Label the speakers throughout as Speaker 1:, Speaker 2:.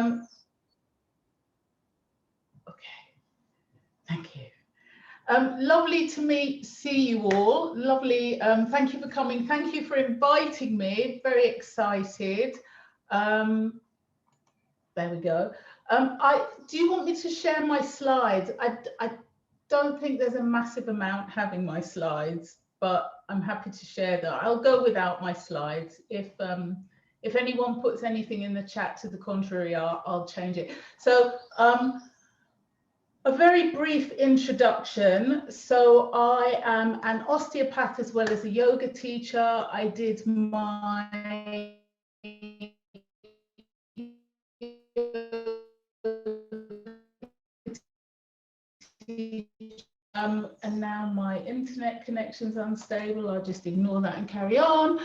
Speaker 1: Okay, thank you. Lovely to see you all. Lovely. Thank you for coming. Thank you for inviting me. Very excited. There we go. Do you want me to share my slides? I don't think there's a massive amount having my slides, but I'm happy to share that. I'll go without my slides. If anyone puts anything in the chat to the contrary, I'll change it. So a very brief introduction. So I am an osteopath as well as a yoga teacher. I did my and now my internet connection's unstable. I'll just ignore that and carry on.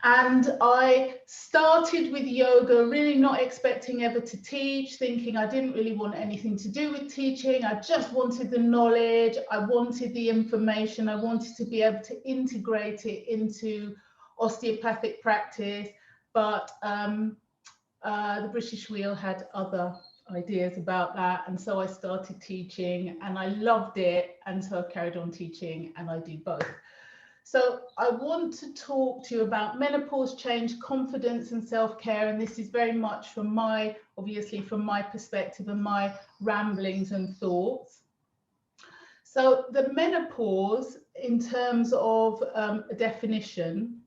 Speaker 1: And I started with yoga, really not expecting ever to teach, thinking I didn't really want anything to do with teaching. I just wanted the knowledge. I wanted the information. I wanted to be able to integrate it into osteopathic practice. But the British Wheel had other ideas about that, and so I started teaching and I loved it, and so I've carried on teaching and I do both. So I want to talk to you about menopause change, confidence and self-care, and this is very much from my, obviously from my perspective and my ramblings and thoughts. So the menopause, in terms of a definition,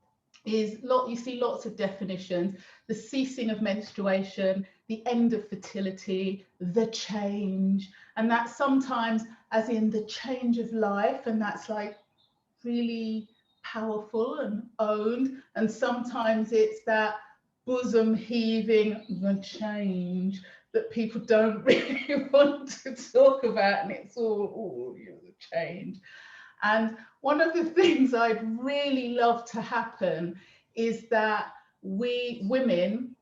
Speaker 1: is you see lots of definitions: the ceasing of menstruation, the end of fertility, the change, and that's sometimes as in the change of life, and that's like really powerful and owned, and sometimes it's that bosom heaving, the change that people don't really want to talk about, and it's all, oh, the change. And one of the things I'd really love to happen is that we women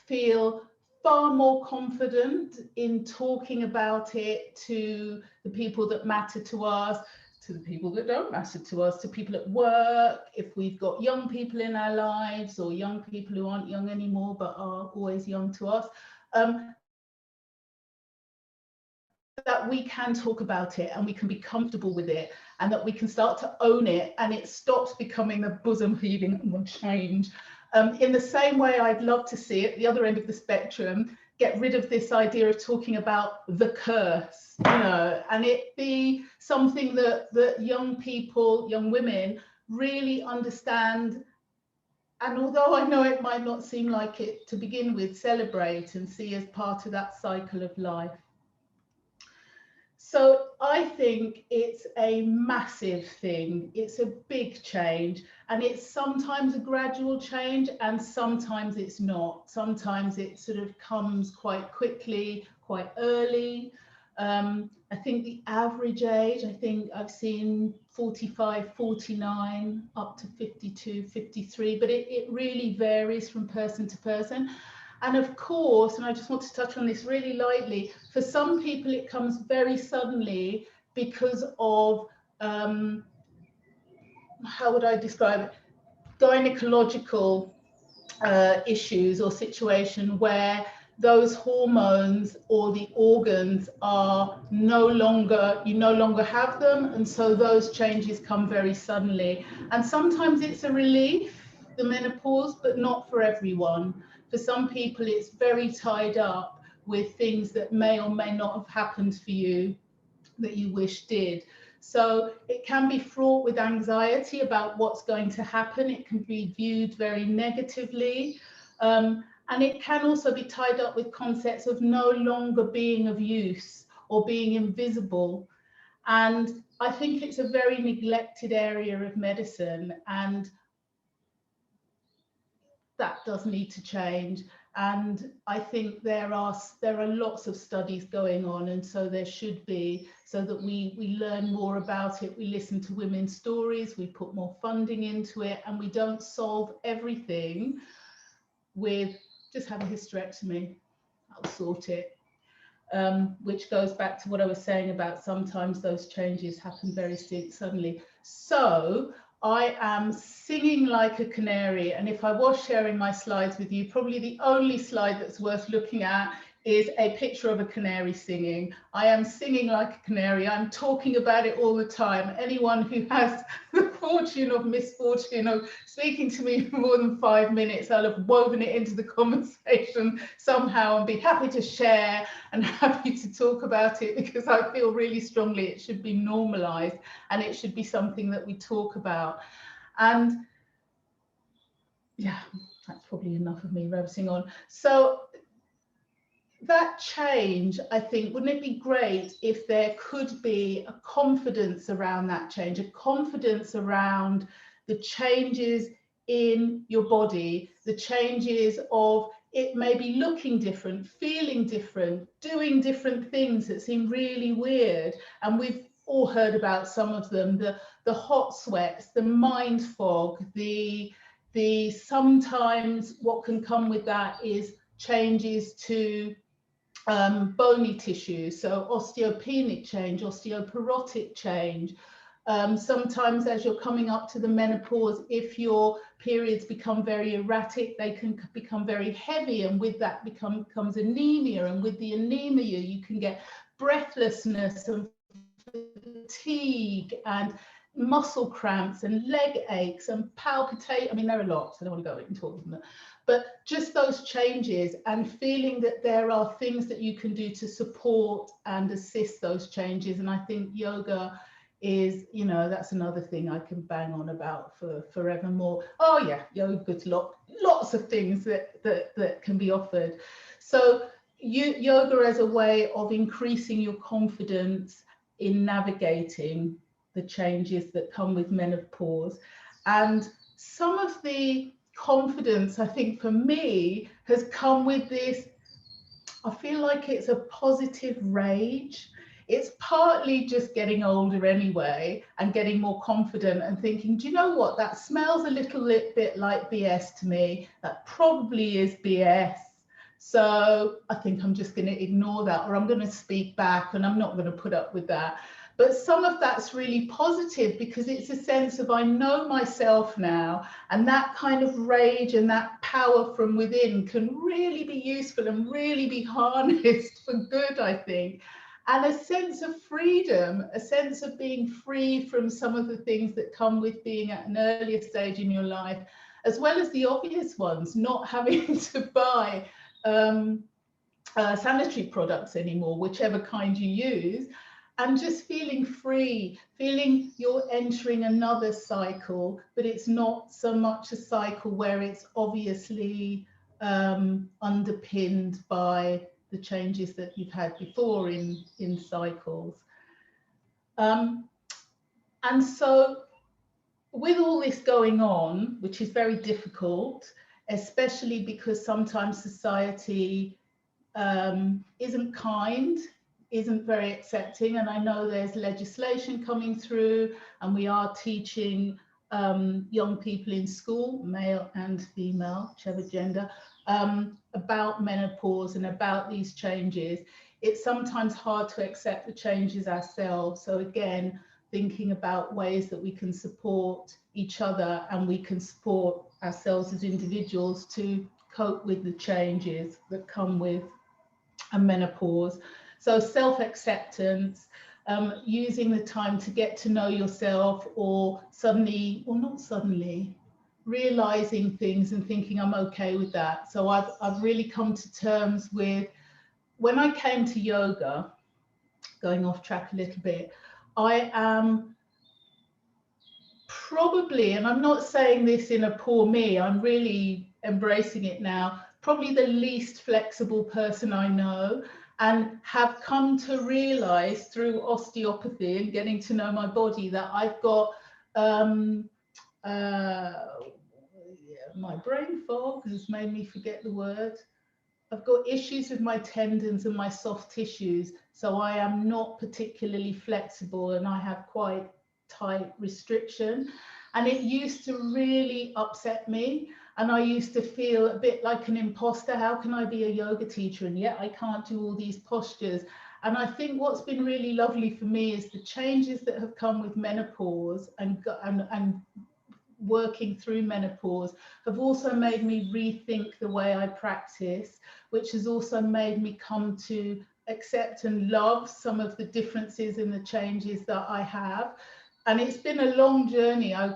Speaker 1: feel far more confident in talking about it to the people that matter to us, to the people that don't matter to us, to people at work, if we've got young people in our lives or young people who aren't young anymore but are always young to us. That we can talk about it and we can be comfortable with it, and that we can start to own it, and it stops becoming the bosom heaving change. In the same way, I'd love to see at the other end of the spectrum, get rid of this idea of talking about the curse, and it be something that young people, young women really understand. And although I know it might not seem like it to begin with, celebrate and see as part of that cycle of life. So I think it's a massive thing. It's a big change, and it's sometimes a gradual change and sometimes it's not. Sometimes it sort of comes quite quickly, quite early. I think the average age, I think I've seen 45, 49, up to 52, 53, but it really varies from person to person. And of course, and I just want to touch on this really lightly, for some people it comes very suddenly because of, how would I describe it, gynecological issues or situation where those hormones or the organs are you no longer have them, and so those changes come very suddenly. And sometimes it's a relief, the menopause, but not for everyone. For some people, it's very tied up with things that may or may not have happened for you that you wish did. So it can be fraught with anxiety about what's going to happen. It can be viewed very negatively. And it can also be tied up with concepts of no longer being of use or being invisible. And I think it's a very neglected area of medicine, and that does need to change. And I think there are lots of studies going on, and so there should be, so that we learn more about it, we listen to women's stories, we put more funding into it, and we don't solve everything with just have a hysterectomy, I'll sort it. Which goes back to what I was saying about sometimes those changes happen very suddenly. So I am singing like a canary. And if I was sharing my slides with you, probably the only slide that's worth looking at is a picture of a canary singing. I am singing like a canary. I'm talking about it all the time. Anyone who has the fortune of misfortune of speaking to me for more than 5 minutes, I'll have woven it into the conversation somehow and be happy to share and happy to talk about it, because I feel really strongly it should be normalized and it should be something that we talk about. And yeah, that's probably enough of me rambling on. So that change, I think, wouldn't it be great if there could be a confidence around that change, a confidence around the changes in your body, the changes of it maybe looking different, feeling different, doing different things that seem really weird. And we've all heard about some of them, the hot sweats, the mind fog, the sometimes what can come with that is changes to bony tissue, so osteopenic change, osteoporotic change. Sometimes as you're coming up to the menopause, if your periods become very erratic, they can become very heavy, and with that comes anemia, and with the anemia you can get breathlessness and fatigue and muscle cramps and leg aches and palpitation. I mean, there are lots, I don't want to go into all of them, but just those changes and feeling that there are things that you can do to support and assist those changes. And I think yoga is, you know, that's another thing I can bang on about for forevermore. Oh yeah, yoga's lots of things that can be offered. So yoga as a way of increasing your confidence in navigating the changes that come with menopause. And some of the confidence, I think, for me has come with this, I feel like it's a positive rage. It's partly just getting older anyway and getting more confident and thinking, do you know what, that smells a little bit like BS to me. That probably is BS. So I think I'm just going to ignore that, or I'm going to speak back, and I'm not going to put up with that. But some of that's really positive, because it's a sense of I know myself now, and that kind of rage and that power from within can really be useful and really be harnessed for good, I think. And a sense of freedom, a sense of being free from some of the things that come with being at an earlier stage in your life, as well as the obvious ones, not having to buy sanitary products anymore, whichever kind you use, and just feeling free, feeling you're entering another cycle, but it's not so much a cycle where it's obviously underpinned by the changes that you've had before in cycles. And so with all this going on, which is very difficult, especially because sometimes society isn't kind, isn't very accepting. And I know there's legislation coming through, and we are teaching young people in school, male and female, whichever gender, about menopause and about these changes. It's sometimes hard to accept the changes ourselves. So again, thinking about ways that we can support each other and we can support ourselves as individuals to cope with the changes that come with a menopause. So self-acceptance, using the time to get to know yourself, or suddenly, or not suddenly, realizing things and thinking I'm okay with that. So I've really come to terms with, when I came to yoga, going off track a little bit, I am probably, and I'm not saying this in a poor me, I'm really embracing it now, probably the least flexible person I know, and have come to realize through osteopathy and getting to know my body that I've got my brain fog has made me forget the word. I've got issues with my tendons and my soft tissues, so I am not particularly flexible, and I have quite tight restriction, and it used to really upset me, and I used to feel a bit like an imposter. How can I be a yoga teacher and yet I can't do all these postures? And I think what's been really lovely for me is the changes that have come with menopause and working through menopause have also made me rethink the way I practice, which has also made me come to accept and love some of the differences in the changes that I have. And it's been a long journey. I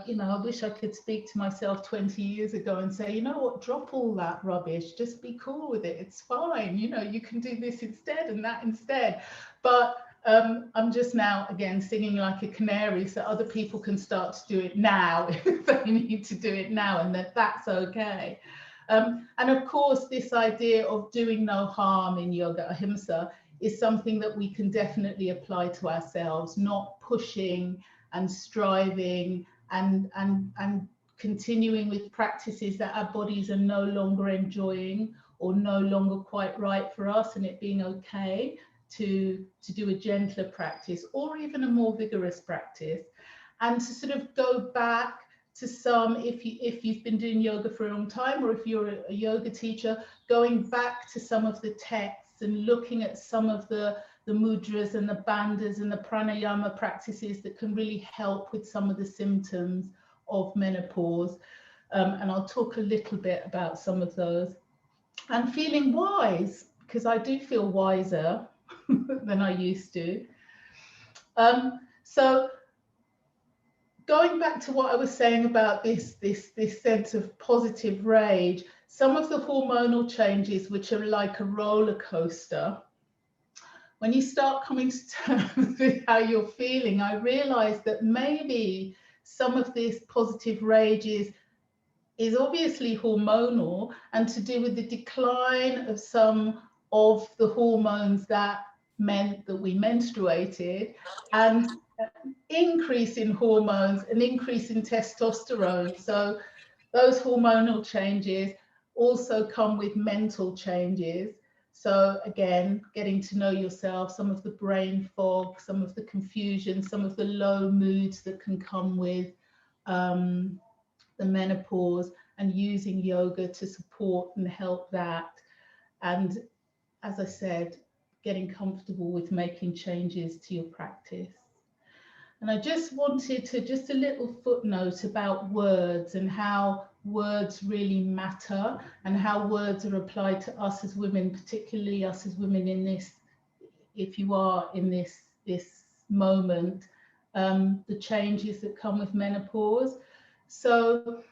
Speaker 1: wish I could speak to myself 20 years ago and say, you know what, drop all that rubbish, just be cool with it. It's fine. You can do this instead and that instead. But I'm just now, again, singing like a canary so other people can start to do it now if they need to do it now, and that's okay. And of course, this idea of doing no harm in yoga ahimsa is something that we can definitely apply to ourselves, not pushing and striving and continuing with practices that our bodies are no longer enjoying or no longer quite right for us, and it being okay to do a gentler practice or even a more vigorous practice, and to sort of go back to some, if you've been doing yoga for a long time, or if you're a yoga teacher, going back to some of the texts and looking at some of the mudras and the bandhas and the pranayama practices that can really help with some of the symptoms of menopause. And I'll talk a little bit about some of those. And feeling wise, because I do feel wiser than I used to. So going back to what I was saying about this sense of positive rage, some of the hormonal changes, which are like a roller coaster, when you start coming to terms with how you're feeling, I realized that maybe some of this positive rage is obviously hormonal and to do with the decline of some of the hormones that meant that we menstruated, and increase in hormones, an increase in testosterone. So those hormonal changes also come with mental changes. So again, getting to know yourself, some of the brain fog, some of the confusion, some of the low moods that can come with the menopause, and using yoga to support and help that. And as I said, getting comfortable with making changes to your practice. And I just wanted to, just a little footnote about words and how words really matter and how words are applied to us as women, particularly us as women in this, if you are in this moment, the changes that come with menopause. So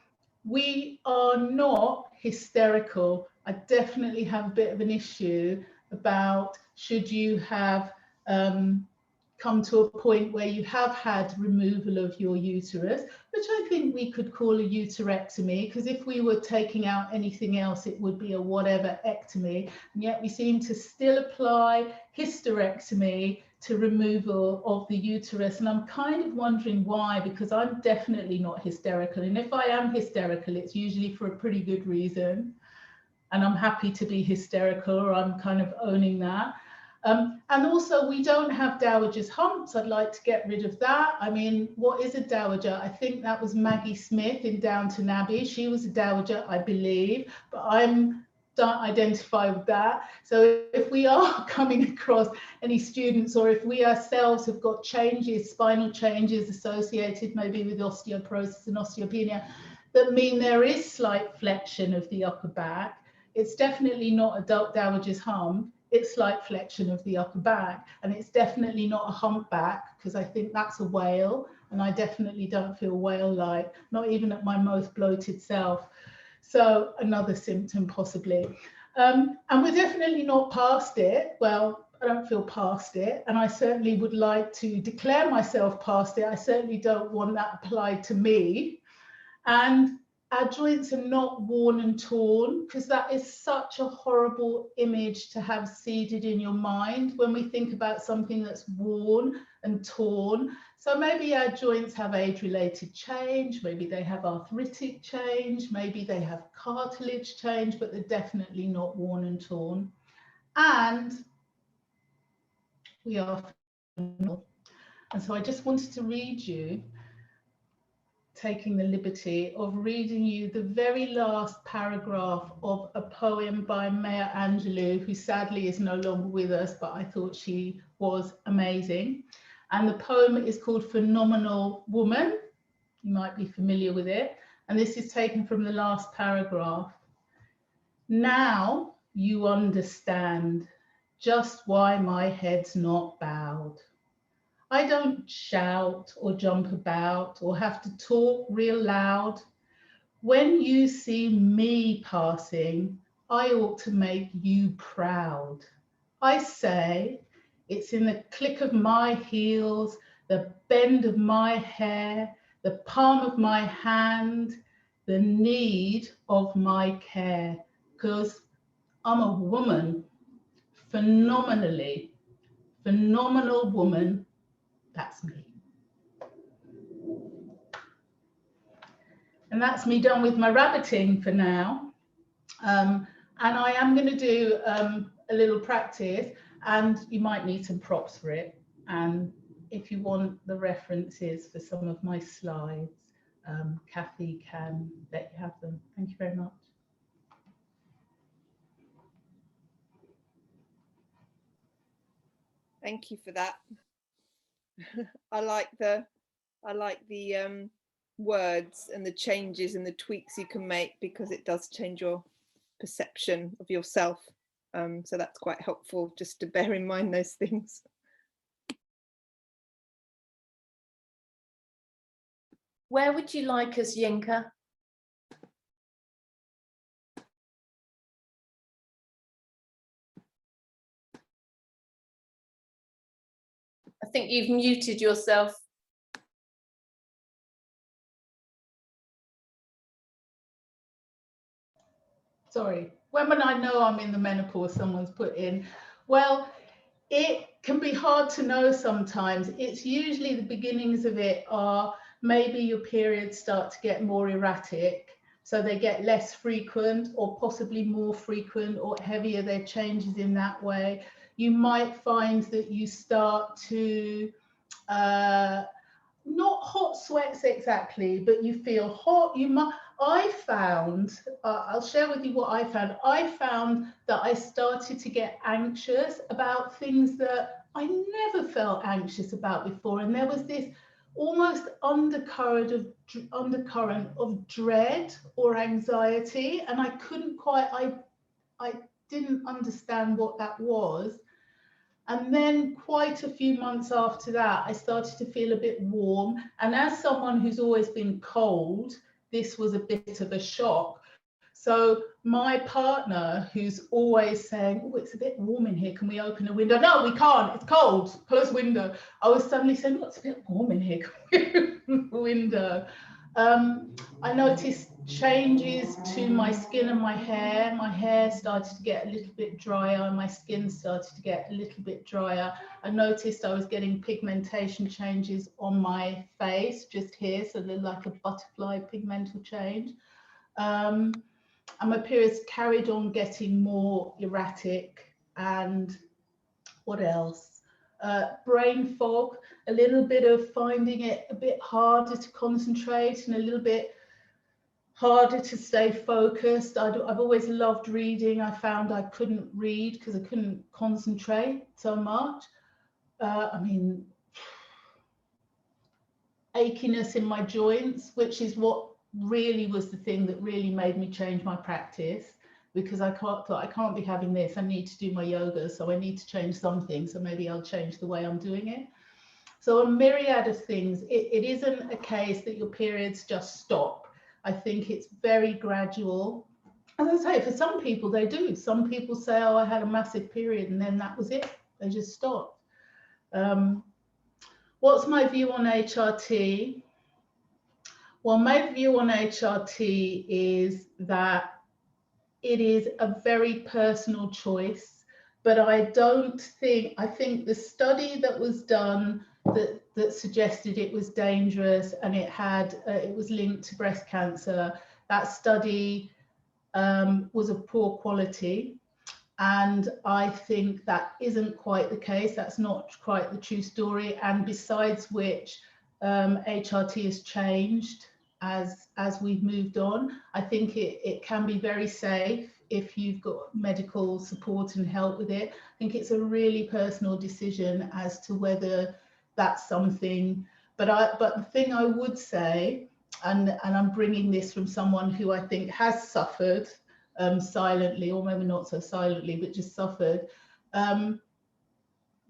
Speaker 1: we are not hysterical. I definitely have a bit of an issue about should you have come to a point where you have had removal of your uterus, which I think we could call a uterectomy, because if we were taking out anything else, it would be a whatever-ectomy. And yet we seem to still apply hysterectomy to removal of the uterus. And I'm kind of wondering why, because I'm definitely not hysterical. And if I am hysterical, it's usually for a pretty good reason. And I'm happy to be hysterical, or I'm kind of owning that. And also, we don't have dowager's humps. I'd like to get rid of that. I mean, what is a dowager? I think that was Maggie Smith in Downton Abbey. She was a dowager, I believe, but I don't identify with that. So if we are coming across any students, or if we ourselves have got changes, spinal changes associated maybe with osteoporosis and osteopenia, that mean there is slight flexion of the upper back, it's definitely not a dowager's hump. It's slight flexion of the upper back, and it's definitely not a humpback, because I think that's a whale, and I definitely don't feel whale-like, not even at my most bloated self. So another symptom possibly. And we're definitely not past it. Well, I don't feel past it, and I certainly would like to declare myself past it. I certainly don't want that applied to me. And our joints are not worn and torn, because that is such a horrible image to have seeded in your mind when we think about something that's worn and torn. So maybe our joints have age-related change, maybe they have arthritic change, maybe they have cartilage change, but they're definitely not worn and torn. And we are phenomenal. And so I just wanted to read you, taking the liberty of reading you the very last paragraph of a poem by Maya Angelou, who sadly is no longer with us, but I thought she was amazing. And the poem is called Phenomenal Woman. You might be familiar with it. And this is taken from the last paragraph. Now you understand just why my head's not bowed. I don't shout or jump about or have to talk real loud. When you see me passing, I ought to make you proud. I say, it's in the click of my heels, the bend of my hair, the palm of my hand, the need of my care, because I'm a woman, phenomenal woman. That's me. And that's me done with my rabbiting for now. And I am going to do a little practice, and you might need some props for it. And if you want the references for some of my slides, Cathy can let you have them. Thank you very much.
Speaker 2: Thank you for that. I like the words and the changes and the tweaks you can make, because it does change your perception of yourself. So that's quite helpful, just to bear in mind those things.
Speaker 3: Where would you like us, Yinka? I think you've muted yourself.
Speaker 1: Sorry, when I know I'm in the menopause, someone's put in, well, it can be hard to know sometimes. It's usually the beginnings of it are maybe your periods start to get more erratic, so they get less frequent or possibly more frequent or heavier, their changes in that way. You might find that you start to not hot sweats exactly, but you feel hot. I found, I'll share with you what I found. I found that I started to get anxious about things that I never felt anxious about before. And there was this almost undercurrent of dread or anxiety. And I couldn't quite, I didn't understand what that was. And then quite a few months after that, I started to feel a bit warm. And as someone who's always been cold, this was a bit of a shock. So my partner, who's always saying, oh, it's a bit warm in here, can we open a window? No, we can't, it's cold, close the window. I was suddenly saying, oh, it's a bit warm in here, can we open the window? I noticed changes to my skin and my hair. My hair started to get a little bit drier. My skin started to get a little bit drier. I noticed I was getting pigmentation changes on my face, just here, so they're like a butterfly pigmental change. And my periods carried on getting more erratic. And what else? Brain fog, a little bit of finding it a bit harder to concentrate and a little bit harder to stay focused. I've always loved reading. I found I couldn't read because I couldn't concentrate so much. I mean, achiness in my joints, which is what really was the thing that really made me change my practice, because I thought I can't be having this. I need to do my yoga, so I need to change something. So maybe I'll change the way I'm doing it. So a myriad of things. It isn't a case that your periods just stop. I think it's very gradual. As I say, for some people, they do. Some people say, oh, I had a massive period and then that was it. They just stopped. What's my view on HRT? Well, my view on HRT is that it is a very personal choice, but I think the study that was done that suggested it was dangerous and it was linked to breast cancer, that study was of poor quality. And I think that isn't quite the case. That's not quite the true story. And besides which, HRT has changed as we've moved on. I think it can be very safe if you've got medical support and help with it. I think it's a really personal decision as to whether that's something. But the thing I would say and I'm bringing this from someone who I think has suffered silently, or maybe not so silently, but just suffered, that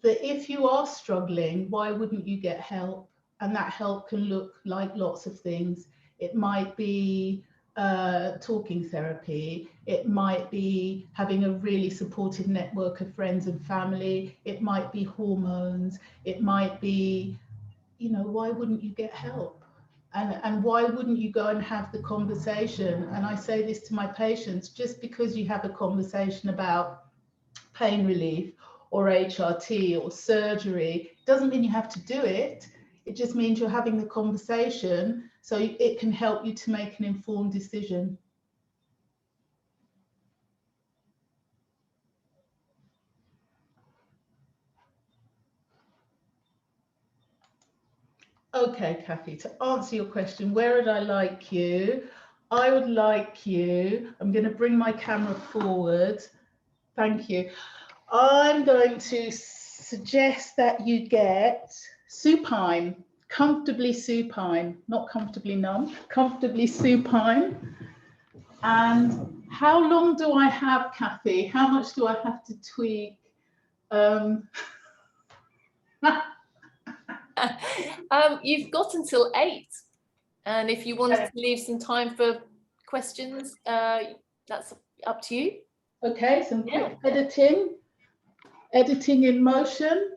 Speaker 1: if you are struggling, why wouldn't you get help? And that help can look like lots of things. It might be talking therapy. It might be having a really supportive network of friends and family. It might be hormones. It might be, you know, why wouldn't you get help? And why wouldn't you go and have the conversation? And I say this to my patients, just because you have a conversation about pain relief or HRT or surgery doesn't mean you have to do it. It just means you're having the conversation, so it can help you to make an informed decision. Okay, Cathy, to answer your question, where would I like you? I would like you, I'm going to bring my camera forward. Thank you. I'm going to suggest that you get supine, comfortably supine, not comfortably numb, comfortably supine. And how long do I have, Cathy? How much do I have to tweak?
Speaker 3: You've got until 8, and if you wanted to leave some time for questions, that's up to you.
Speaker 1: Okay, some quick editing in motion.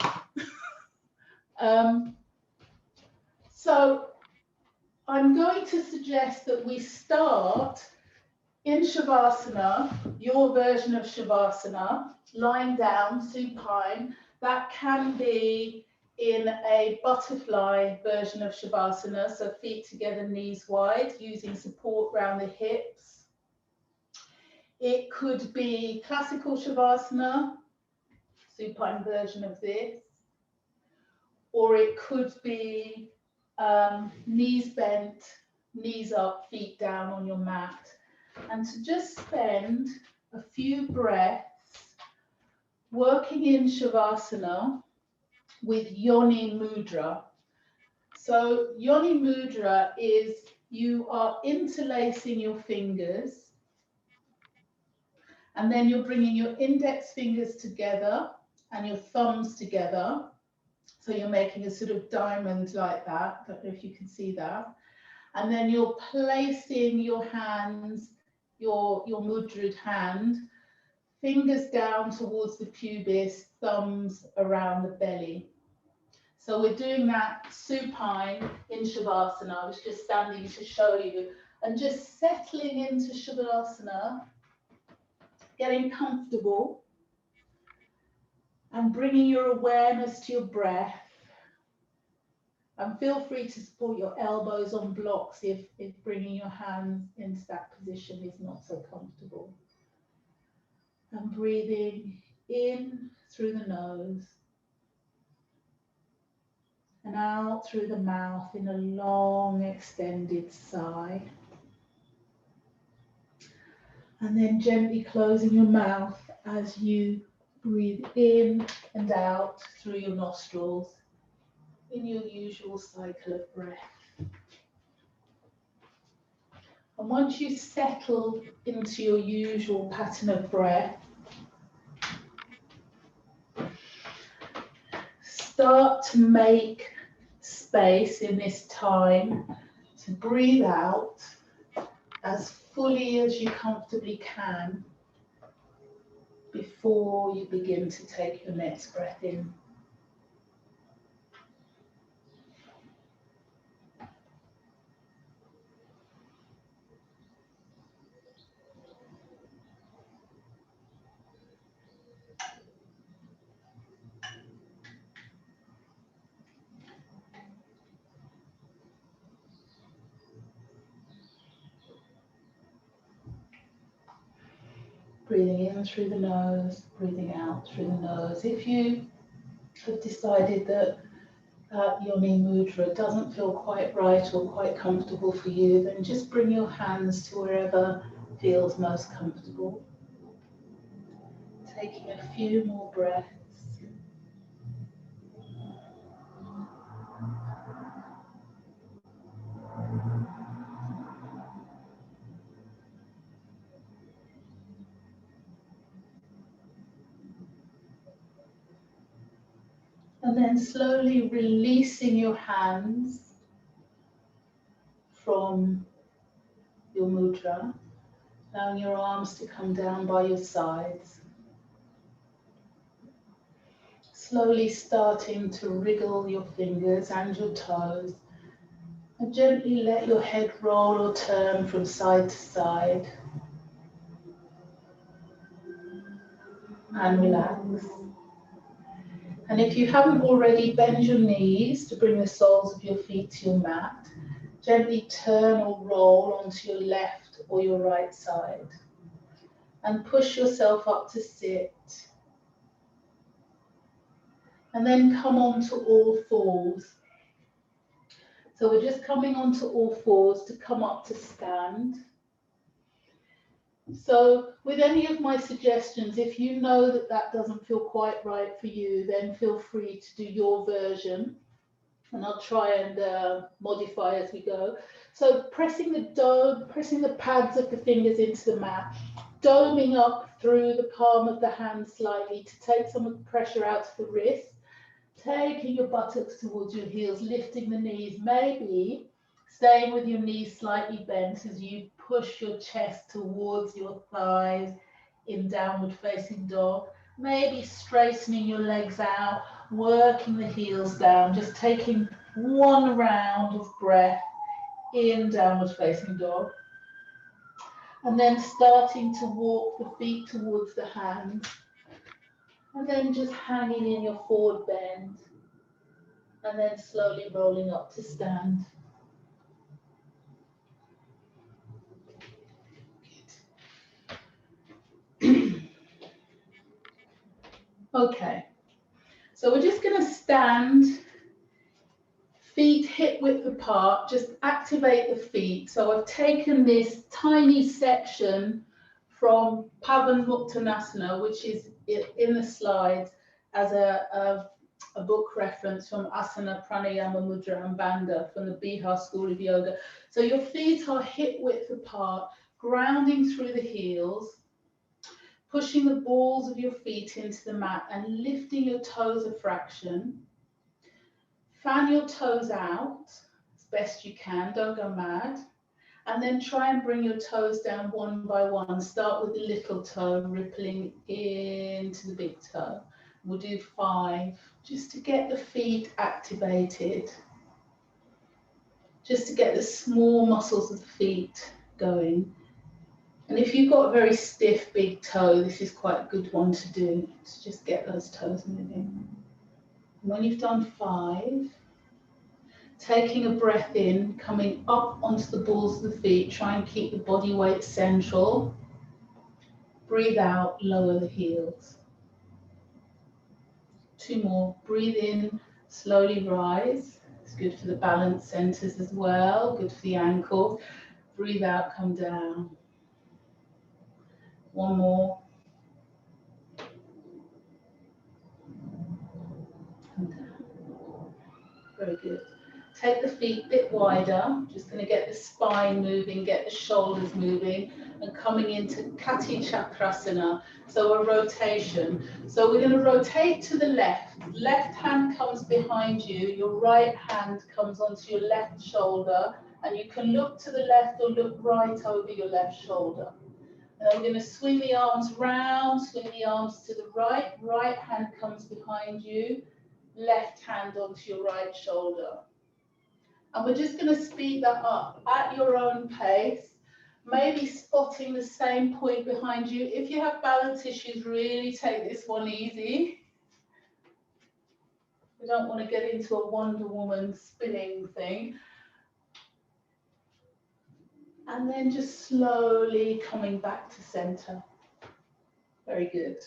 Speaker 1: So I'm going to suggest that we start in Shavasana, your version of Shavasana, lying down, supine. That can be in a butterfly version of Shavasana, so feet together, knees wide, using support around the hips. It could be classical Shavasana, supine version of this, or it could be knees bent, knees up, feet down on your mat. And to just spend a few breaths working in Shavasana with Yoni Mudra. So Yoni Mudra is you are interlacing your fingers, and then you're bringing your index fingers together and your thumbs together. So you're making a sort of diamond like that. I don't know if you can see that. And then you're placing your hands, your mudrad hand, fingers down towards the pubis, thumbs around the belly. So we're doing that supine in Shavasana. I was just standing to show you, and just settling into Shavasana, getting comfortable, and bringing your awareness to your breath. And feel free to support your elbows on blocks if bringing your hands into that position is not so comfortable. And breathing in through the nose and out through the mouth in a long extended sigh. And then gently closing your mouth as you breathe in and out through your nostrils in your usual cycle of breath. And once you settle into your usual pattern of breath, start to make space in this time to breathe out as fully as you comfortably can before you begin to take your next breath in. Breathing in through the nose, breathing out through the nose. If you have decided that Yoni Mudra doesn't feel quite right or quite comfortable for you, then just bring your hands to wherever feels most comfortable. Taking a few more breaths. And then slowly releasing your hands from your mudra, allowing your arms to come down by your sides. Slowly starting to wriggle your fingers and your toes, and gently let your head roll or turn from side to side. And relax. And if you haven't already, bend your knees to bring the soles of your feet to your mat. Gently turn or roll onto your left or your right side. And push yourself up to sit. And then come onto all fours. So we're just coming onto all fours to come up to stand. So with any of my suggestions, if you know that that doesn't feel quite right for you, then feel free to do your version. And I'll try and modify as we go. So pressing the pads of the fingers into the mat, doming up through the palm of the hand slightly to take some of the pressure out of the wrist, taking your buttocks towards your heels, lifting the knees, maybe staying with your knees slightly bent as you push your chest towards your thighs in downward facing dog, maybe straightening your legs out, working the heels down, just taking one round of breath in downward facing dog. And then starting to walk the feet towards the hands. And then just hanging in your forward bend. And then slowly rolling up to stand. Okay, so we're just going to stand, feet hip width apart, just activate the feet. So I've taken this tiny section from Pavanmuktanasana, which is in the slides as a book reference from Asana, Pranayama, Mudra and Bandha from the Bihar School of Yoga. So your feet are hip width apart, grounding through the heels, pushing the balls of your feet into the mat and lifting your toes a fraction. Fan your toes out as best you can, don't go mad. And then try and bring your toes down one by one. Start with the little toe, rippling into the big toe. We'll do 5, just to get the feet activated. Just to get the small muscles of the feet going. And if you've got a very stiff big toe, this is quite a good one to do, to just get those toes moving. And when you've done 5, taking a breath in, coming up onto the balls of the feet, try and keep the body weight central. Breathe out, lower the heels. 2 more, breathe in, slowly rise. It's good for the balance centers as well, good for the ankles. Breathe out, come down. 1 more. Come down. Very good. Take the feet a bit wider. Just going to get the spine moving, get the shoulders moving, and coming into Cathy Chakrasana. So a rotation. So we're going to rotate to the left. Left hand comes behind you. Your right hand comes onto your left shoulder, and you can look to the left or look right over your left shoulder. And I'm going to swing the arms round, swing the arms to the right. Right hand comes behind you. Left hand onto your right shoulder. And we're just going to speed that up at your own pace, maybe spotting the same point behind you. If you have balance issues, really take this one easy. We don't want to get into a Wonder Woman spinning thing. And then just slowly coming back to center. Very good.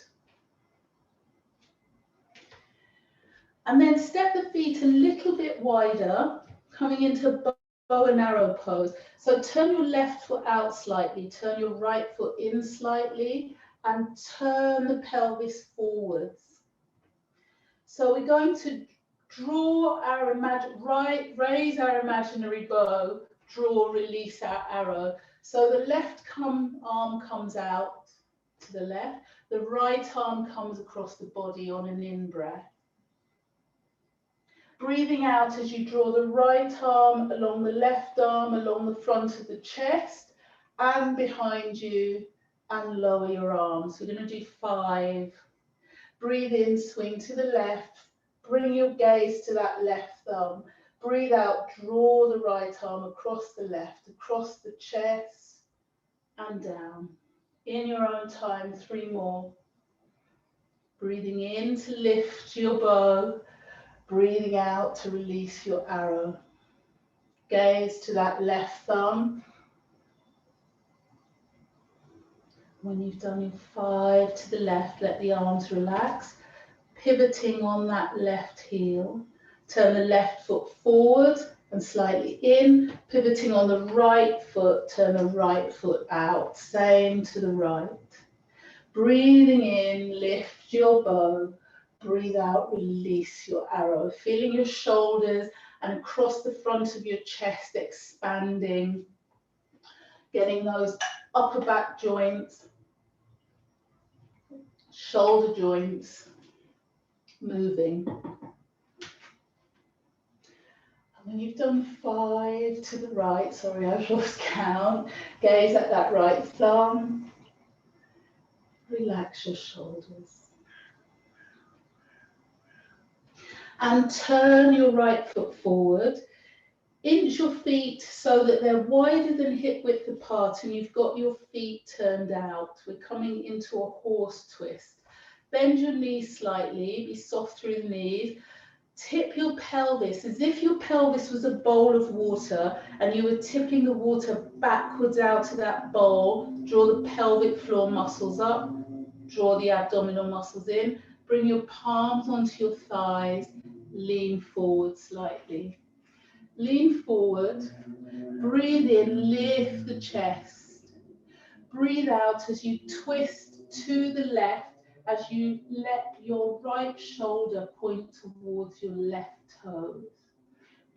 Speaker 1: And then step the feet a little bit wider, coming into bow and arrow pose. So turn your left foot out slightly, turn your right foot in slightly, and turn the pelvis forwards. So we're going to draw our raise our imaginary bow, draw, release our arrow. So the left arm comes out to the left, the right arm comes across the body on an in-breath. Breathing out as you draw the right arm along the left arm, along the front of the chest and behind you, and lower your arms. We're going to do 5. Breathe in, swing to the left, bring your gaze to that left thumb. Breathe out, draw the right arm across the left, across the chest and down. In your own time, 3 more. Breathing in to lift your bow, breathing out to release your arrow. Gaze to that left thumb. When you've done your 5 to the left, let the arms relax. Pivoting on that left heel. Turn the left foot forward and slightly in. Pivoting on the right foot, turn the right foot out. Same to the right. Breathing in, lift your bow. Breathe out, release your arrow. Feeling your shoulders and across the front of your chest expanding. Getting those upper back joints, shoulder joints moving. And when you've done 5 to the right, sorry, I've lost count. Gaze at that right thumb. Relax your shoulders. And turn your right foot forward. Inch your feet so that they're wider than hip width apart and you've got your feet turned out. We're coming into a horse twist. Bend your knees slightly, be soft through the knees. Tip your pelvis as if your pelvis was a bowl of water and you were tipping the water backwards out of that bowl. Draw the pelvic floor muscles up, draw the abdominal muscles in. Bring your palms onto your thighs, lean forward slightly. Lean forward, breathe in, lift the chest. Breathe out as you twist to the left, as you let your right shoulder point towards your left toes.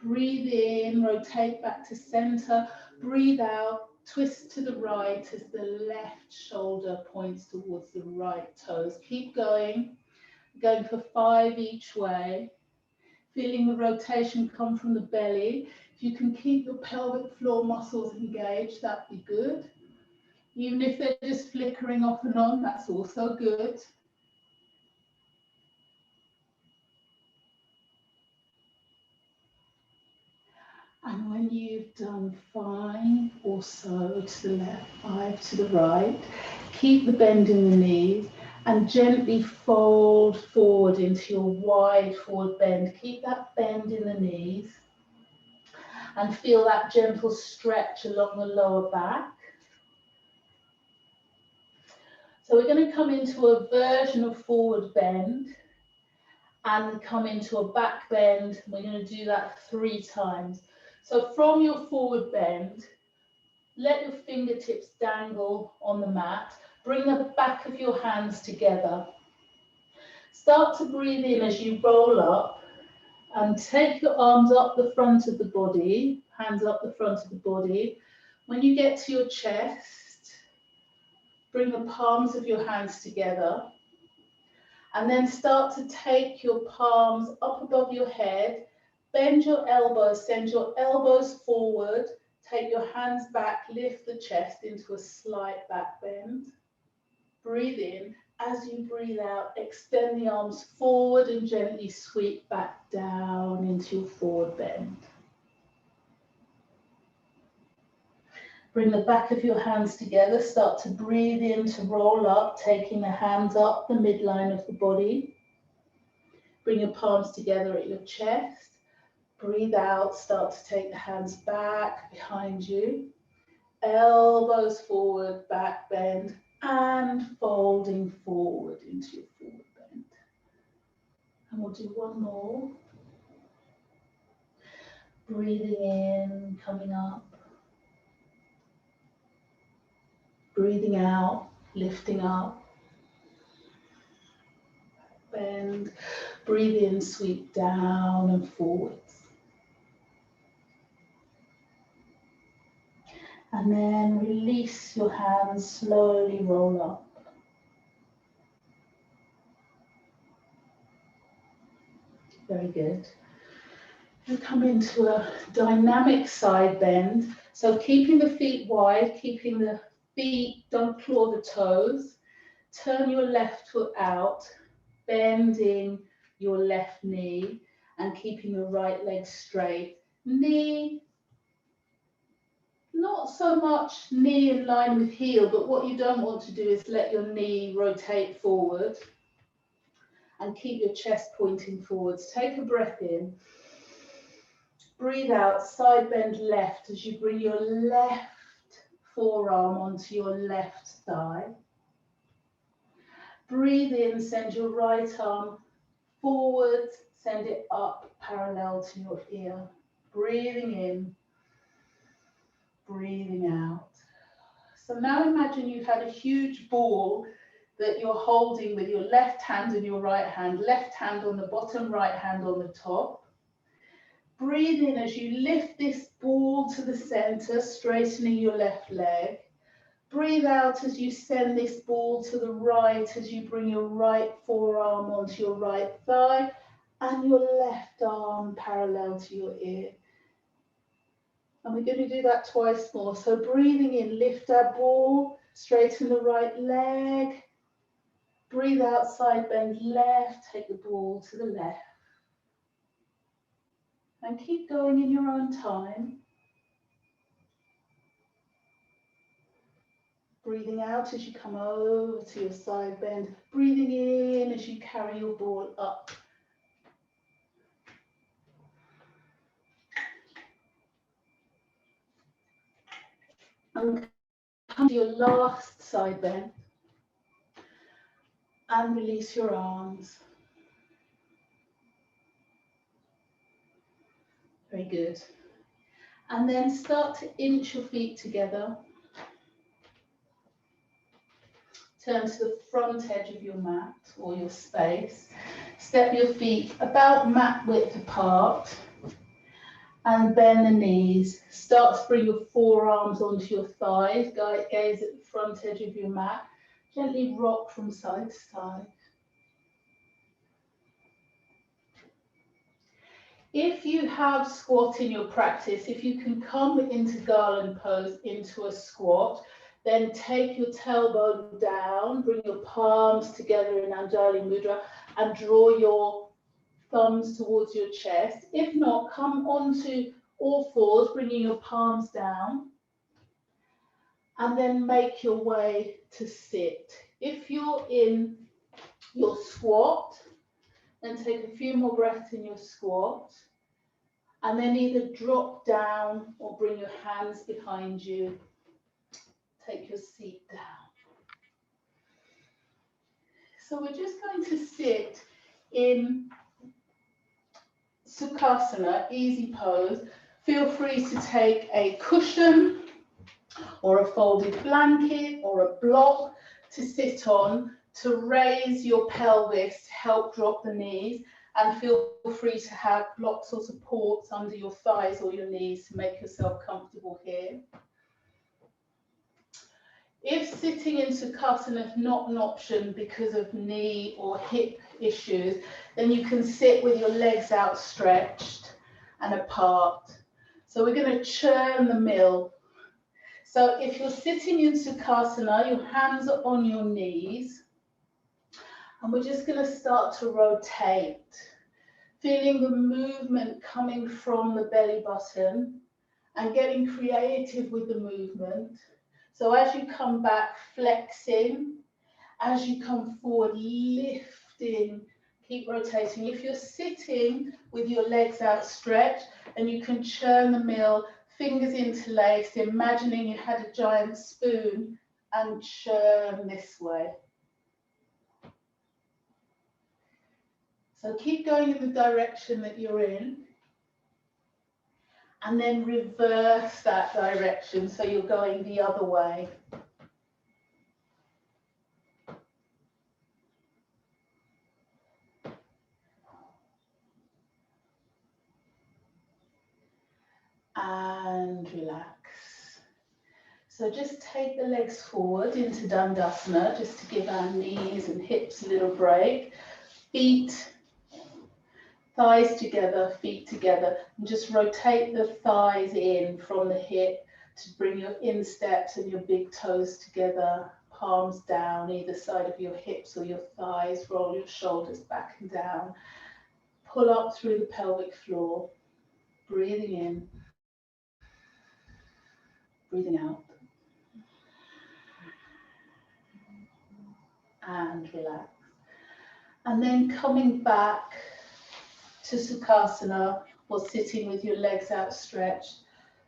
Speaker 1: Breathe in, rotate back to center. Breathe out, twist to the right as the left shoulder points towards the right toes. Keep going for 5 each way. Feeling the rotation come from the belly. If you can keep your pelvic floor muscles engaged, that'd be good. Even if they're just flickering off and on, that's also good. And when you've done 5 or so to the left, 5 to the right, keep the bend in the knees and gently fold forward into your wide forward bend. Keep that bend in the knees and feel that gentle stretch along the lower back. So we're going to come into a version of forward bend and come into a back bend. We're going to do that 3 times. So from your forward bend, let your fingertips dangle on the mat. Bring the back of your hands together. Start to breathe in as you roll up and take your arms up the front of the body, hands up the front of the body. When you get to your chest, bring the palms of your hands together and then start to take your palms up above your head. Bend your elbows, send your elbows forward, take your hands back, lift the chest into a slight back bend. Breathe in. As you breathe out, extend the arms forward and gently sweep back down into your forward bend. Bring the back of your hands together, start to breathe in to roll up, taking the hands up the midline of the body. Bring your palms together at your chest. Breathe out, start to take the hands back behind you. Elbows forward, back bend, and folding forward into your forward bend. And we'll do 1 more. Breathing in, coming up. Breathing out, lifting up. Bend. Breathe in, sweep down and forwards. And then release your hands, slowly roll up. Very good. We come into a dynamic side bend. So keeping the feet wide, keeping the feet, don't claw the toes. Turn your left foot out, bending your left knee and keeping your right leg straight. Knee, not so much knee in line with heel, but what you don't want to do is let your knee rotate forward and keep your chest pointing forwards. Take a breath in. Breathe out, side bend left as you bring your left forearm onto your left thigh. Breathe in, send your right arm forwards, send it up parallel to your ear. Breathing in, breathing out. So now imagine you've had a huge ball that you're holding with your left hand and your right hand, left hand on the bottom, right hand on the top. Breathe in as you lift this ball to the center, straightening your left leg. Breathe out as you send this ball to the right, as you bring your right forearm onto your right thigh and your left arm parallel to your ear. And we're going to do that twice more. So breathing in, lift our ball, straighten the right leg. Breathe out, side bend left, take the ball to the left. And keep going in your own time. Breathing out as you come over to your side bend. Breathing in as you carry your ball up. And come to your last side bend. And release your arms. Very good. And then start to inch your feet together. Turn to the front edge of your mat or your space. Step your feet about mat width apart and bend the knees. Start to bring your forearms onto your thighs. Gaze at the front edge of your mat. Gently rock from side to side. If you have squat in your practice, if you can come into garland pose, into a squat, then take your tailbone down, bring your palms together in Anjali Mudra and draw your thumbs towards your chest. If not, come onto all fours, bringing your palms down and then make your way to sit. If you're in your squat, then take a few more breaths in your squat and then either drop down or bring your hands behind you. Take your seat down. So we're just going to sit in Sukhasana, easy pose. Feel free to take a cushion or a folded blanket or a block to sit on to raise your pelvis, to help drop the knees, and feel free to have blocks or supports under your thighs or your knees to make yourself comfortable here. If sitting in Sukhasana is not an option because of knee or hip issues, then you can sit with your legs outstretched and apart. So we're going to churn the mill. So if you're sitting in Sukhasana, your hands are on your knees, and we're just going to start to rotate, feeling the movement coming from the belly button and getting creative with the movement. So as you come back, flexing. As you come forward, lifting. Keep rotating. If you're sitting with your legs outstretched, then you can churn the mill, fingers interlaced, imagining you had a giant spoon and churn this way. So keep going in the direction that you're in. And then reverse that direction, so you're going the other way. And relax. So just take the legs forward into Dandasana, just to give our knees and hips a little break. Feet thighs together, feet together, and just rotate the thighs in from the hip to bring your insteps and your big toes together, palms down either side of your hips or your thighs, roll your shoulders back and down, pull up through the pelvic floor, breathing in, breathing out, and relax. And then coming back to Sukhasana, or sitting with your legs outstretched.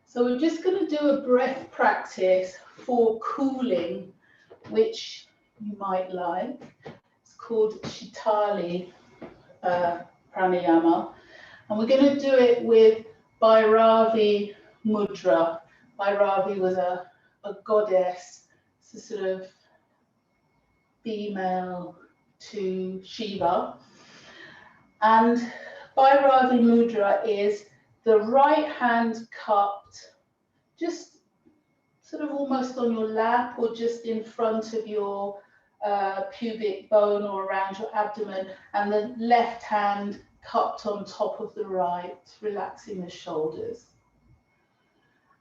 Speaker 1: So we're just going to do a breath practice for cooling, which you might like. It's called Shitali Pranayama. And we're going to do it with Bhairavi Mudra. Bhairavi was a goddess, it's a sort of female to Shiva. And Bhairavi Mudra is the right hand cupped, just sort of almost on your lap or just in front of your pubic bone or around your abdomen, and the left hand cupped on top of the right, relaxing the shoulders.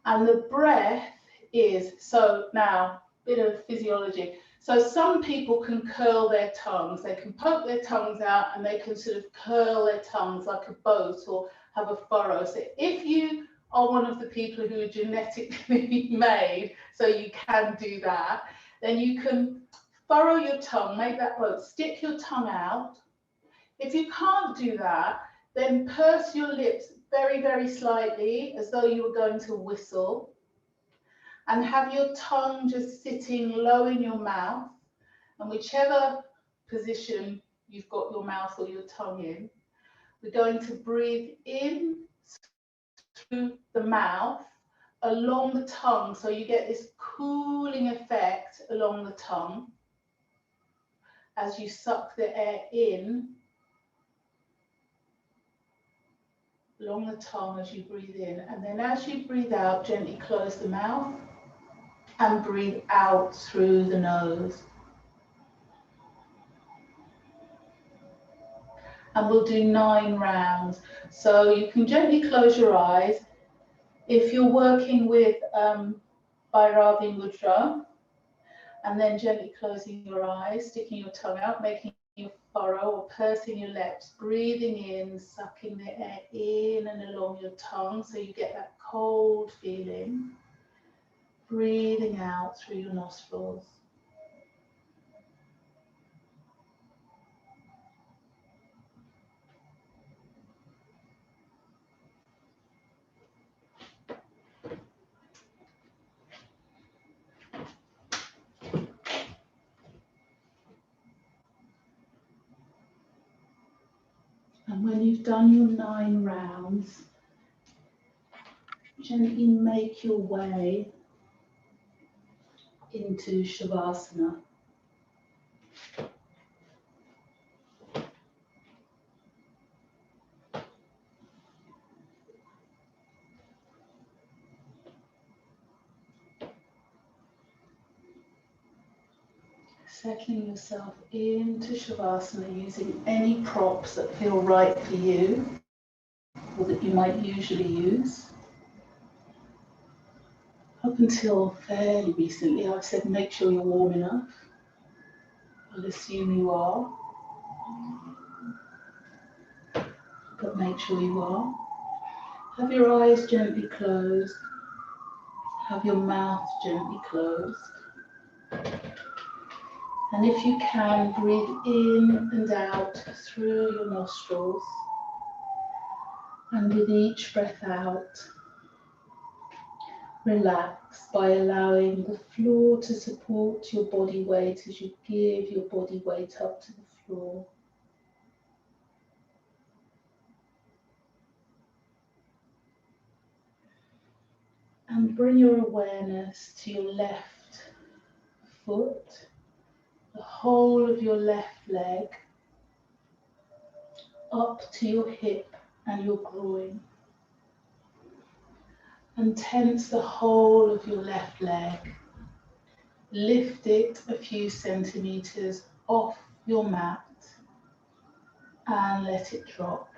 Speaker 1: And the breath is, so now, bit of physiology. So some people can curl their tongues, they can poke their tongues out and they can sort of curl their tongues like a boat or have a furrow. So if you are one of the people who are genetically made, so you can do that, then you can furrow your tongue, make that boat, stick your tongue out. If you can't do that, then purse your lips very, very slightly as though you were going to whistle. And have your tongue just sitting low in your mouth, and whichever position you've got your mouth or your tongue in, we're going to breathe in through the mouth along the tongue, so you get this cooling effect along the tongue as you suck the air in along the tongue as you breathe in, and then as you breathe out, gently close the mouth and breathe out through the nose. And we'll do 9 rounds. So you can gently close your eyes. If you're working with Bhairavi Mudra, and then gently closing your eyes, sticking your tongue out, making your furrow or pursing your lips, breathing in, sucking the air in and along your tongue so you get that cold feeling. Breathing out through your nostrils. And when you've done your 9 rounds, gently make your way into Shavasana. Settling yourself into Shavasana using any props that feel right for you or that you might usually use. Up until fairly recently, I've said make sure you're warm enough. I'll assume you are, but make sure you are. Have your eyes gently closed. Have your mouth gently closed. And if you can, breathe in and out through your nostrils. And with each breath out, relax by allowing the floor to support your body weight as you give your body weight up to the floor. And bring your awareness to your left foot, the whole of your left leg, up to your hip and your groin. And tense the whole of your left leg. Lift it a few centimeters off your mat and let it drop.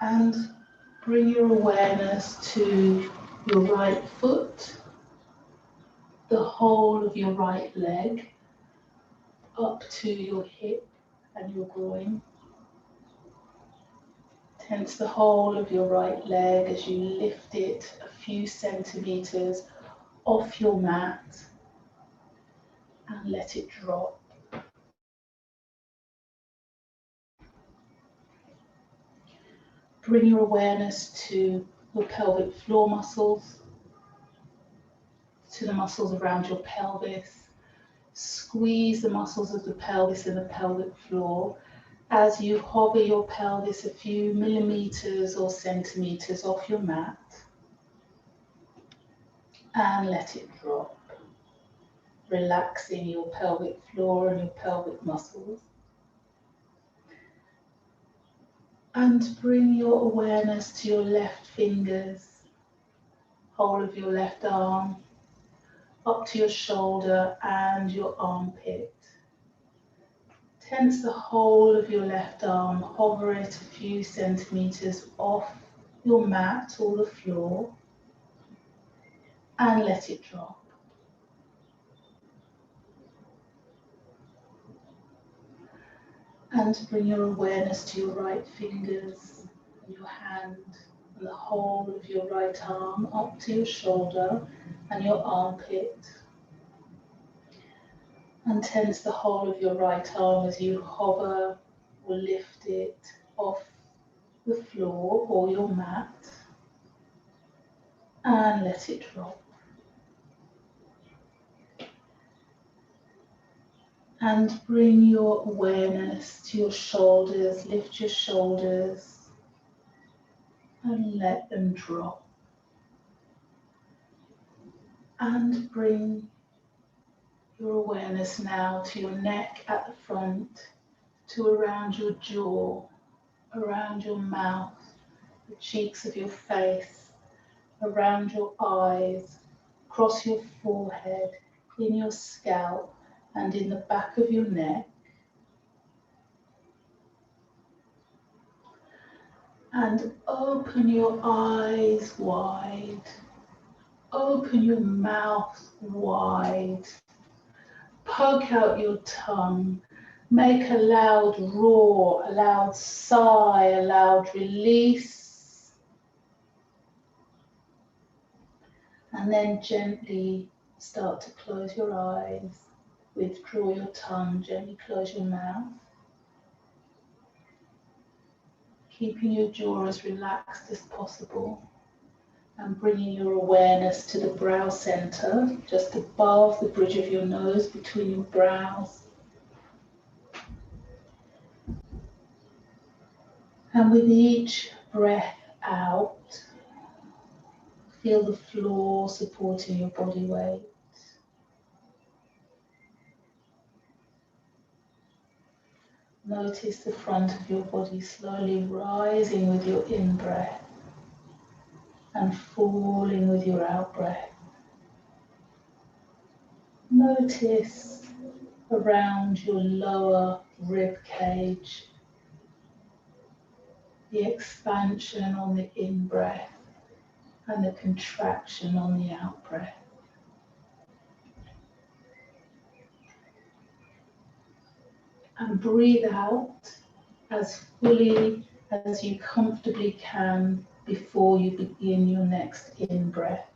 Speaker 1: And bring your awareness to your right foot, the whole of your right leg, up to your hip and your groin. Tense the whole of your right leg as you lift it a few centimeters off your mat and let it drop. Bring your awareness to your pelvic floor muscles, to the muscles around your pelvis. Squeeze the muscles of the pelvis and the pelvic floor as you hover your pelvis a few millimeters or centimeters off your mat and let it drop, relaxing your pelvic floor and your pelvic muscles. And bring your awareness to your left fingers, whole of your left arm, up to your shoulder and your armpit. Tense the whole of your left arm, hover it a few centimeters off your mat or the floor and let it drop. And bring your awareness to your right fingers and your hand and the whole of your right arm up to your shoulder and your armpit. And tense the whole of your right arm as you hover or lift it off the floor or your mat and let it drop. And bring your awareness to your shoulders, lift your shoulders and let them drop. And bring your awareness now to your neck at the front, to around your jaw, around your mouth, the cheeks of your face, around your eyes, across your forehead, in your scalp and in the back of your neck. And open your eyes wide, open your mouth wide, poke out your tongue, make a loud roar, a loud sigh, a loud release. And then gently start to close your eyes, withdraw your tongue, gently close your mouth. Keeping your jaw as relaxed as possible and bringing your awareness to the brow center, just above the bridge of your nose, between your brows. And with each breath out, feel the floor supporting your body weight. Notice the front of your body slowly rising with your in-breath and falling with your out-breath. Notice around your lower rib cage the expansion on the in-breath and the contraction on the out-breath. And breathe out as fully as you comfortably can before you begin your next in-breath.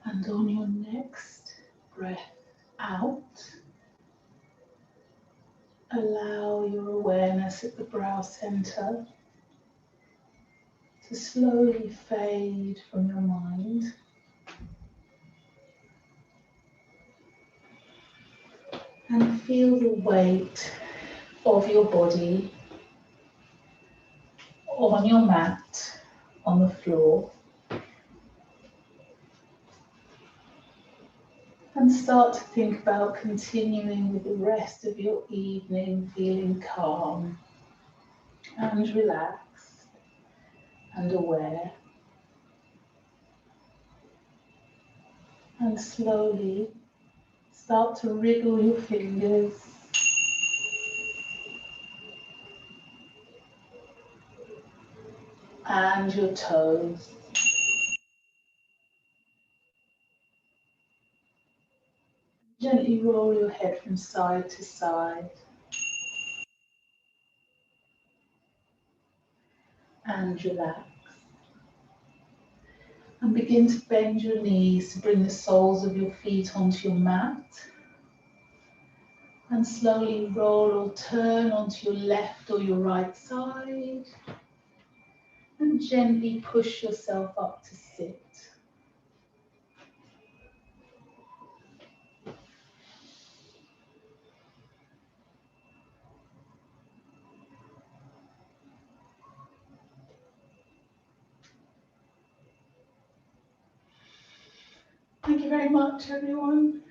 Speaker 1: And on your next breath out, allow your awareness at the brow center to slowly fade from your mind. And feel the weight of your body or on your mat on the floor. And start to think about continuing with the rest of your evening, feeling calm and relaxed and aware. And slowly start to wriggle your fingers and your toes. Gently roll your head from side to side. And relax. And begin to bend your knees to bring the soles of your feet onto your mat. And slowly roll or turn onto your left or your right side. And gently push yourself up to sit. Thank you very much, everyone.